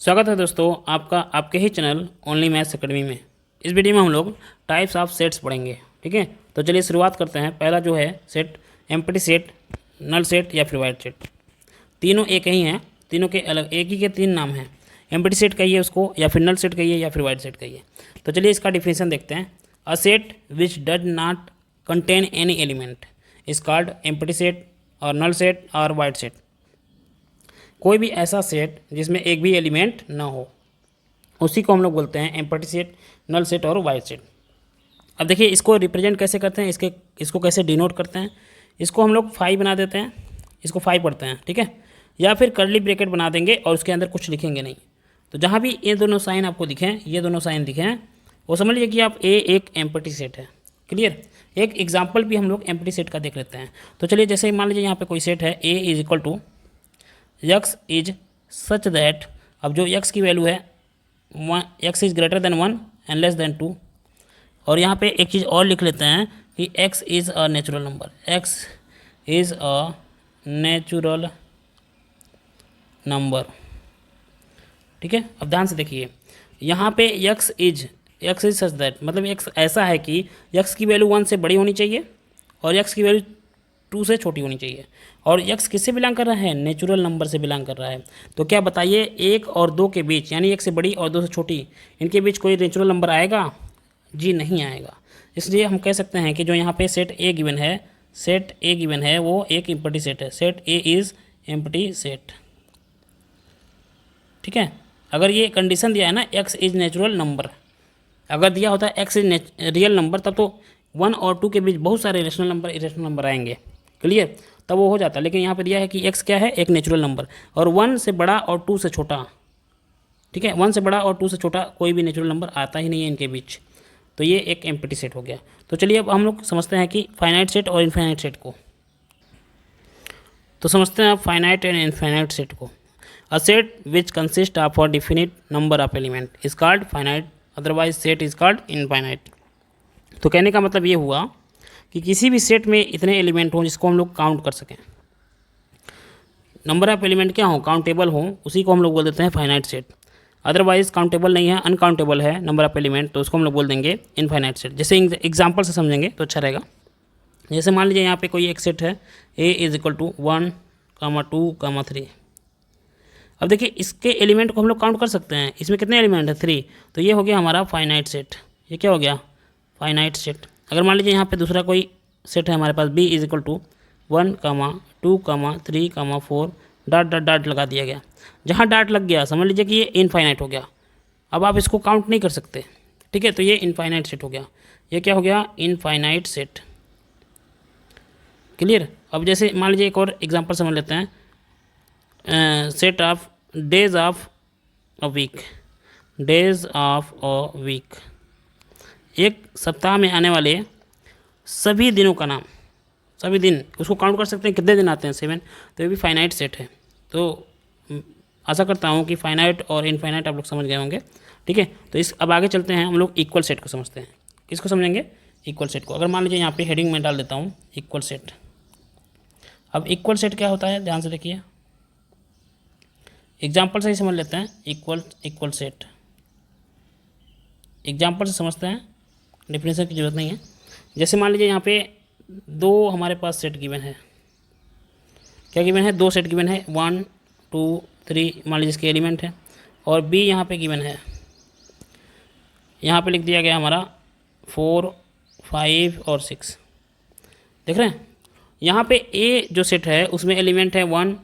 स्वागत है दोस्तों आपका आपके ही चैनल ओनली मैथ्स अकेडमी में। इस वीडियो में हम लोग टाइप्स ऑफ सेट्स पढ़ेंगे। ठीक है, तो चलिए शुरुआत करते हैं। पहला जो है set, empty set, null set या फिर वाइड सेट। तीनों एक ही हैं, तीनों के अलग एक ही के तीन नाम हैं। एम्प्टी सेट कहिए उसको, या फिर नल सेट कहिए, या फिर वाइड सेट कहिए। तो चलिए इसका डिफिनेशन देखते हैं। A set which does not contain any element is called empty set और नल सेट और वाइड सेट। कोई भी ऐसा सेट जिसमें एक भी एलिमेंट ना हो, उसी को हम लोग बोलते हैं एम्प्टी सेट, नल सेट और वाइड सेट। अब देखिए इसको रिप्रेजेंट कैसे करते हैं, इसको कैसे डिनोट करते हैं। इसको हम लोग 5 बना देते हैं, इसको 5 पढ़ते हैं। ठीक है, या फिर कर्ली ब्रैकेट बना देंगे और उसके अंदर कुछ लिखेंगे नहीं। तो जहाँ भी ये दोनों साइन आपको दिखें, ये दोनों साइन दिखें, वो समझ लीजिए कि आप ए एक एम्प्टी सेट है। क्लियर। एक एग्जाम्पल भी हम लोग एम्प्टी सेट का देख लेते हैं। तो चलिए जैसे मान लीजिए यहाँ पे कोई सेट है A is equal to x is such that, अब जो x की वैल्यू है x is greater than 1 and less than 2। और यहाँ पे एक चीज़ और लिख लेते हैं कि x is a natural number, x is a natural number. ठीक है, अब ध्यान से देखिए यहाँ पे x इज सच दैट, मतलब x ऐसा है कि x की वैल्यू 1 से बड़ी होनी चाहिए और x की वैल्यू 2 से छोटी होनी चाहिए। और x किससे बिलोंग कर रहा है? नेचुरल नंबर से बिलोंग कर रहा है। तो क्या बताइए 1 और 2 के बीच, यानी 1 से बड़ी और 2 से छोटी, इनके बीच कोई नेचुरल नंबर आएगा? जी नहीं आएगा। इसलिए हम कह सकते हैं कि जो यहाँ पे सेट ए गिवन है, सेट ए गिवन है वो एक एम्प्टी सेट है। Set A is empty set. ठीक है, अगर ये कंडीशन दिया है ना x इज़ नेचुरल नंबर, अगर दिया होता है x इज रियल नंबर, तब तो 1 और 2 के बीच बहुत सारे रेशनल नंबर, इरेशनल नंबर आएंगे। क्लियर, तब वो हो जाता। लेकिन यहाँ पे दिया है कि x क्या है? एक नेचुरल नंबर, और 1 से बड़ा और 2 से छोटा। ठीक है, 1 से बड़ा और 2 से छोटा कोई भी नेचुरल नंबर आता ही नहीं है इनके बीच। तो ये एक एम्प्टी सेट हो गया। तो चलिए अब हम लोग समझते हैं कि फाइनाइट सेट और इनफाइनाइट सेट को। तो समझते हैं फाइनाइट एंड इनफाइनाइट सेट को। A set which consist of a definite number of element is called finite, otherwise set is called infinite. तो कहने का मतलब ये हुआ कि किसी भी सेट में इतने एलिमेंट हों जिसको हम लोग काउंट कर सकें। नंबर ऑफ एलिमेंट क्या हो? काउंटेबल हो, उसी को हम लोग बोल देते हैं फाइनाइट सेट। अदरवाइज काउंटेबल नहीं है, अनकाउंटेबल है नंबर ऑफ एलिमेंट, तो उसको हम लोग बोल देंगे इनफाइनाइट सेट। जैसे एग्जाम्पल से समझेंगे तो अच्छा रहेगा। जैसे मान लीजिए यहाँ पे कोई एक सेट है ए इज इक्वल टू 1, 2, 3। अब देखिए इसके एलिमेंट को हम लोग काउंट कर सकते हैं। इसमें कितने एलिमेंट है? 3। तो ये हो गया हमारा फाइनाइट सेट। ये क्या हो गया? Finite set. अगर मान लीजिए यहाँ पे दूसरा कोई सेट है हमारे पास b is equal to 1, 2, 3, 4, dot dot dot लगा दिया गया। जहाँ डॉट लग गया समझ लीजिए कि ये इनफाइनाइट हो गया। अब आप इसको काउंट नहीं कर सकते। ठीक है, तो ये इनफाइनाइट सेट हो गया। ये क्या हो गया? Infinite set. क्लियर। अब जैसे मान लीजिए एक और एग्जांपल समझ लेते हैं। Set of days of a week, days of a week, एक सप्ताह में आने वाले सभी दिनों का नाम, सभी दिन, उसको काउंट कर सकते हैं कितने दिन आते हैं? 7। तो ये भी फाइनाइट सेट है। तो आशा करता हूँ कि फाइनाइट और इनफाइनाइट आप लोग समझ गए होंगे। ठीक है, तो अब आगे चलते हैं, हम लोग इक्वल सेट को समझते हैं। किसको समझेंगे? इक्वल सेट को। अगर मान लीजिए यहाँ पे हेडिंग में डाल देता हूँ इक्वल सेट। अब इक्वल सेट क्या होता है ध्यान से देखिए, एग्जाम्पल से ही समझ लेते हैं। इक्वल सेट एग्जाम्पल से समझते हैं, डिफिनेशन की जरूरत नहीं है। जैसे मान लीजिए यहाँ पे 2 हमारे पास सेट गिवन है। क्या गिवन है? 2 सेट गिवन है, 1, 2, 3 मान लीजिए इसके एलिमेंट है, और बी यहाँ पे गिवन है। यहाँ पे लिख दिया गया हमारा 4, 5 और 6। देख रहे हैं? यहाँ पे ए जो सेट है उसमें एलिमेंट है 1,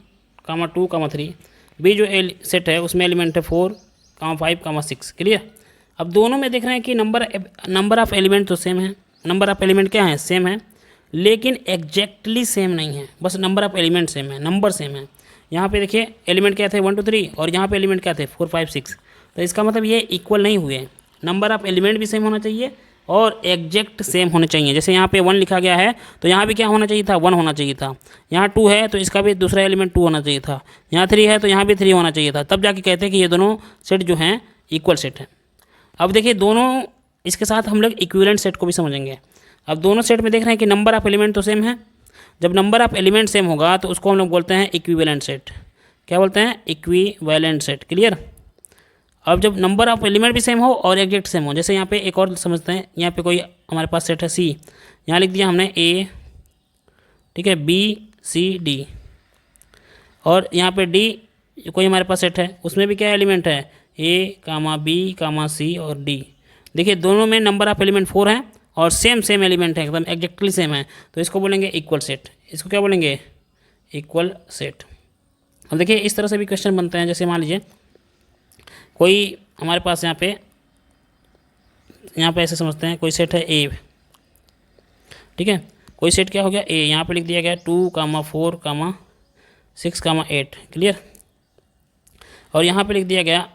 2, 3। बी जो सेट है उसमें एलिमेंट है 4, 5, 6। क्लियर। अब दोनों में देख रहे हैं कि नंबर ऑफ एलिमेंट तो सेम है, नंबर ऑफ एलिमेंट क्या है? सेम है, लेकिन एग्जैक्टली सेम नहीं है। बस नंबर ऑफ एलिमेंट सेम है, नंबर सेम है। यहाँ पे देखिए एलिमेंट क्या थे? 1, 2, 3, और यहाँ पे एलिमेंट क्या थे? 4, 5, 6। तो इसका मतलब ये इक्वल नहीं हुए। नंबर ऑफ एलिमेंट भी सेम होना चाहिए और एग्जैक्ट सेम होने चाहिए। जैसे यहाँ पे 1 लिखा गया है तो यहाँ भी क्या होना चाहिए था? 1 होना चाहिए था। यहाँ 2 है तो इसका भी दूसरा एलिमेंट 2 होना चाहिए था। यहाँ 3 है तो यहाँ भी 3 होना चाहिए था। तब जाके कहते हैं कि ये दोनों सेट जो हैं इक्वल सेट है। अब देखिए दोनों, इसके साथ हम लोग इक्विवेलेंट सेट को भी समझेंगे। अब दोनों सेट में देख रहे हैं कि नंबर ऑफ एलिमेंट तो सेम है। जब नंबर ऑफ एलिमेंट सेम होगा तो उसको हम लोग बोलते हैं इक्विवेलेंट सेट। क्या बोलते हैं? Equivalent set. क्लियर। अब जब नंबर ऑफ एलिमेंट भी सेम हो और एग्जैक्ट सेम हो, जैसे यहाँ पे एक और समझते हैं, यहाँ पे कोई हमारे पास सेट है सी, यहाँ लिख दिया हमने ए, ठीक है, बी सी डी, और यहाँ पे डी कोई हमारे पास सेट है, उसमें भी क्या एलिमेंट है, ए कामा बी कामा सी और डी। देखिए दोनों में नंबर ऑफ एलिमेंट 4 है और सेम एलिमेंट है, एकदम एग्जैक्टली सेम है, तो इसको बोलेंगे इक्वल सेट। इसको क्या बोलेंगे, इक्वल सेट। अब देखिए इस तरह से भी क्वेश्चन बनते हैं, जैसे मान लीजिए कोई हमारे पास यहाँ पे ऐसे समझते हैं, कोई सेट है ए, ठीक है, कोई सेट क्या हो गया ए, यहाँ पे लिख दिया गया 2, 4, 6, 8, क्लियर। और यहाँ पे लिख दिया गया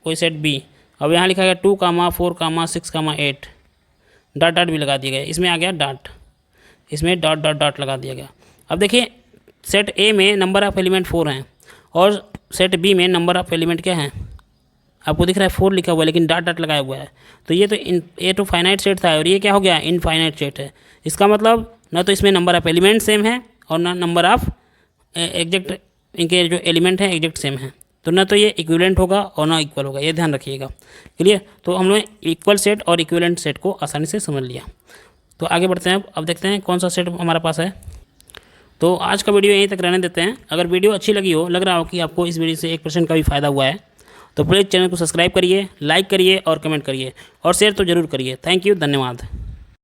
कोई सेट बी, अब यहाँ लिखा गया 2, 4, 6, 8, डॉट डॉट भी लगा दिया गया, इसमें आ गया डॉट, इसमें डॉट डॉट डॉट लगा दिया गया। अब देखिए सेट ए में नंबर ऑफ एलिमेंट 4 हैं और सेट बी में नंबर ऑफ एलिमेंट क्या है, आपको दिख रहा है 4 लिखा हुआ है लेकिन डॉट डॉट लगाया हुआ है, तो ये तो फाइनाइट सेट था और ये क्या हो गया, इनफाइनाइट सेट है। इसका मतलब ना तो इसमें नंबर ऑफ एलिमेंट सेम है और ना नंबर ऑफ एग्जैक्ट, इनके जो एलिमेंट हैं एग्जैक्ट सेम है, तो ना तो ये इक्विवेलेंट होगा और ना इक्वल होगा, ये ध्यान रखिएगा, क्लियर। तो हम लोग इक्वल सेट और इक्विवेलेंट सेट को आसानी से समझ लिया। तो आगे बढ़ते हैं, अब देखते हैं कौन सा सेट हमारे पास है। तो आज का वीडियो यहीं तक रहने देते हैं। अगर वीडियो अच्छी लगी हो, लग रहा हो कि आपको इस वीडियो से 1% का भी फ़ायदा हुआ है, तो प्लीज़ चैनल को सब्सक्राइब करिए, लाइक करिए और कमेंट करिए और शेयर तो ज़रूर करिए। थैंक यू, धन्यवाद।